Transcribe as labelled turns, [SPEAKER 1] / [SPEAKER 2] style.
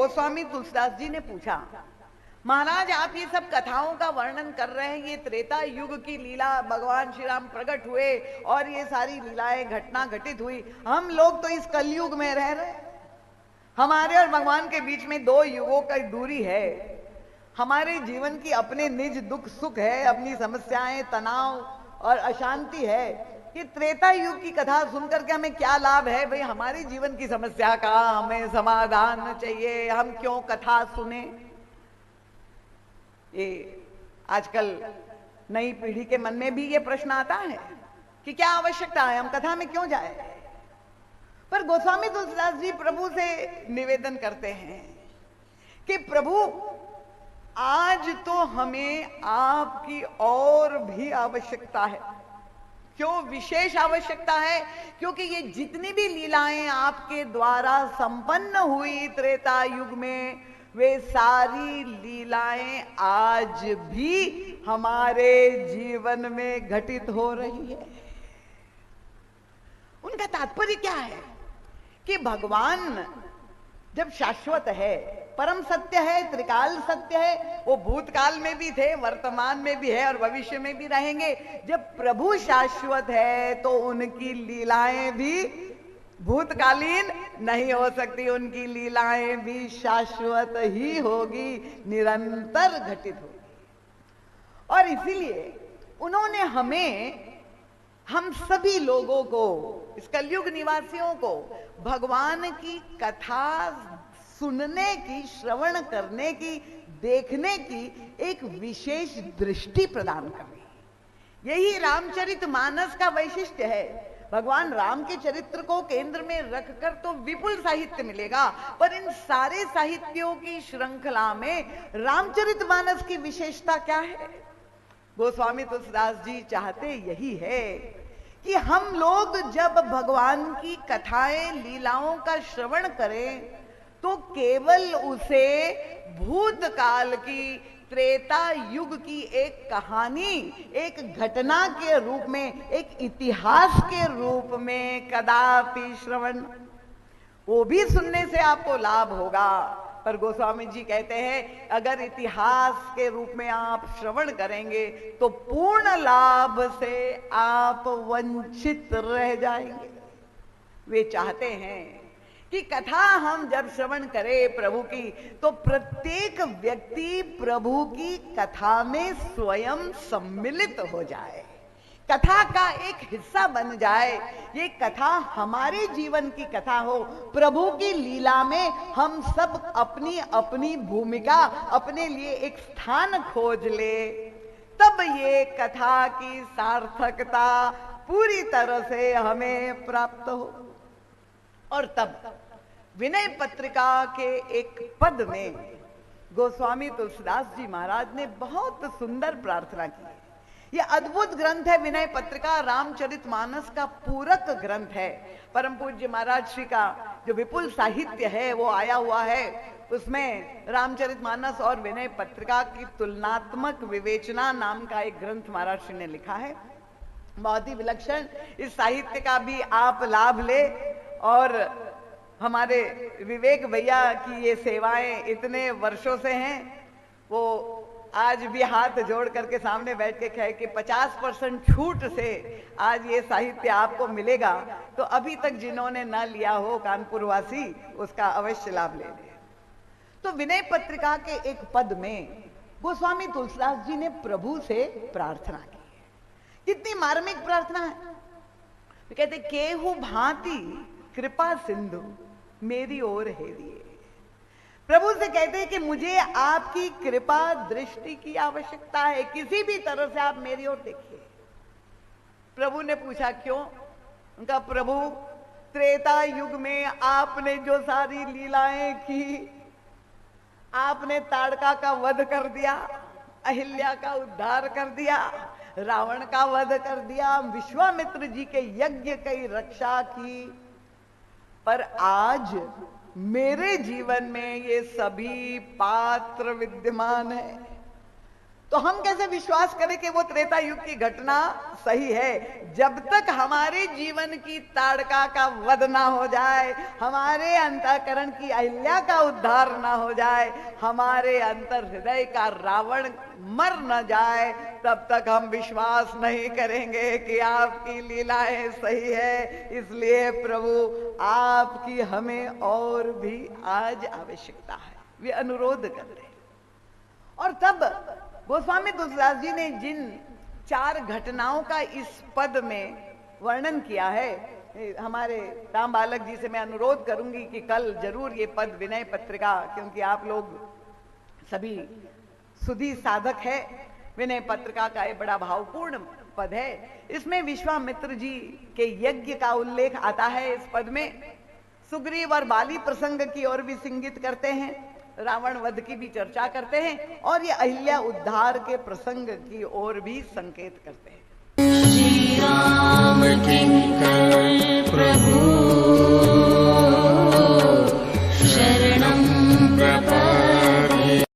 [SPEAKER 1] गोस्वामी तुलसीदास जी ने पूछा, महाराज आप ये सब कथाओं का वर्णन कर रहे हैं, ये त्रेता युग की लीला, भगवान श्री राम प्रकट हुए और ये सारी लीलाएं घटना घटित हुई। हम लोग तो इस कलयुग में रह रहे हैं, हमारे और भगवान के बीच में 2 युगों की दूरी है। हमारे जीवन की अपने निज दुख सुख है, अपनी समस्याएं, तनाव और अशांति है। कि त्रेता युग की कथा सुनकर के हमें क्या लाभ है? भाई हमारे जीवन की समस्या का हमें समाधान चाहिए, हम क्यों कथा सुने? ये आजकल नई पीढ़ी के मन में भी ये प्रश्न आता है कि क्या आवश्यकता है, हम कथा में क्यों जाए? पर गोस्वामी तुलसीदास जी प्रभु से निवेदन करते हैं कि प्रभु आज तो हमें आपकी और भी आवश्यकता है। क्यों विशेष आवश्यकता है? क्योंकि ये जितनी भी लीलाएं आपके द्वारा संपन्न हुई त्रेता युग में, वे सारी लीलाएं आज भी हमारे जीवन में घटित हो रही है। उनका तात्पर्य क्या है कि भगवान जब शाश्वत है, परम सत्य है, त्रिकाल सत्य है, वो भूतकाल में भी थे, वर्तमान में भी है और भविष्य में भी रहेंगे। जब प्रभु शाश्वत है तो उनकी लीलाएं भी भूतकालीन नहीं हो सकती, उनकी लीलाएं भी शाश्वत ही होगी, निरंतर घटित होगी। और इसीलिए उन्होंने हमें, हम सभी लोगों को, इस कलयुग निवासियों को भगवान की कथा सुनने की, श्रवण करने की, देखने की एक विशेष दृष्टि प्रदान करनी। यही रामचरितमानस का वैशिष्ट्य है। भगवान राम के चरित्र को केंद्र में रखकर तो विपुल साहित्य मिलेगा, पर इन सारे साहित्यों की श्रृंखला में रामचरितमानस की विशेषता क्या है? गोस्वामी तुलसीदास जी चाहते यही है कि हम लोग जब भगवान की कथाएं, लीलाओं का श्रवण करें तो केवल उसे भूतकाल की, त्रेता युग की एक कहानी, एक घटना के रूप में, एक इतिहास के रूप में कदापि श्रवण, वो भी सुनने से आपको लाभ होगा। पर गोस्वामी जी कहते हैं अगर इतिहास के रूप में आप श्रवण करेंगे तो पूर्ण लाभ से आप वंचित रह जाएंगे। वे चाहते हैं कि कथा हम जब श्रवण करें प्रभु की, तो प्रत्येक व्यक्ति प्रभु की कथा में स्वयं सम्मिलित हो जाए, कथा का एक हिस्सा बन जाए। ये कथा हमारे जीवन की कथा हो, प्रभु की लीला में हम सब अपनी अपनी भूमिका, अपने लिए एक स्थान खोज ले, तब ये कथा की सार्थकता पूरी तरह से हमें प्राप्त हो। और तब विनय पत्रिका के एक पद में गोस्वामी तुलसीदास जी महाराज ने बहुत सुंदर प्रार्थना की। यह अद्भुत ग्रंथ है विनय पत्रिका, रामचरितमानस का पूरक ग्रंथ है। परम पूज्य महाराज श्री का जो विपुल साहित्य है वो आया हुआ है, उसमें रामचरितमानस और विनय पत्रिका की तुलनात्मक विवेचना नाम का एक ग्रंथ महाराज श्री ने लिखा है। बहुत ही विलक्षण इस साहित्य का भी आप लाभ ले। और हमारे विवेक भैया की ये सेवाएं इतने वर्षों से हैं, वो आज भी हाथ जोड़ करके सामने बैठ के कहे कि 50% छूट से आज ये साहित्य आपको मिलेगा, तो अभी तक जिन्होंने ना लिया हो कानपुर वासी, उसका अवश्य लाभ ले लें। तो विनय पत्रिका के एक पद में गोस्वामी तुलसीदास जी ने प्रभु से प्रार्थना की है। कितनी मार्मिक प्रार्थना है। तो कहते केहू भांति कृपा सिंधु मेरी ओर हेरिए। प्रभु से कहते हैं कि मुझे आपकी कृपा दृष्टि की आवश्यकता है, किसी भी तरह से आप मेरी ओर देखिए। प्रभु ने पूछा क्यों? उनका प्रभु त्रेता युग में आपने जो सारी लीलाएं की, आपने ताड़का का वध कर दिया, अहिल्या का उद्धार कर दिया, रावण का वध कर दिया, विश्वामित्र जी के यज्ञ की रक्षा की, पर आज मेरे जीवन में ये सभी पात्र विद्यमान है। तो हम कैसे विश्वास करें कि वो त्रेता युग की घटना सही है? जब तक हमारे जीवन की ताड़का का वध ना हो जाए, हमारे अंतःकरण की अहिल्या का उद्धार ना हो जाए, हमारे अंतर हृदय का रावण मर न जाए, तब तक हम विश्वास नहीं करेंगे कि आपकी लीलाएं सही है। इसलिए प्रभु आपकी हमें और भी आज आवश्यकता है, वे अनुरोध कर रहे हैं। और तब गोस्वामी तुलसीदास जी ने जिन 4 घटनाओं का इस पद में वर्णन किया है, हमारे राम बालक जी से मैं अनुरोध करूंगी कि कल जरूर ये पद विनय पत्रिका, क्योंकि आप लोग सभी सुधी साधक है, विनय पत्रिका का ये बड़ा भावपूर्ण पद है। इसमें विश्वामित्र जी के यज्ञ का उल्लेख आता है। इस पद में सुग्रीव और बाली प्रसंग की ओर भी इंगित करते हैं, रावण वध की भी चर्चा करते हैं, और ये अहिल्या उद्धार के प्रसंग की ओर भी संकेत करते हैं।
[SPEAKER 2] श्री राम किंकर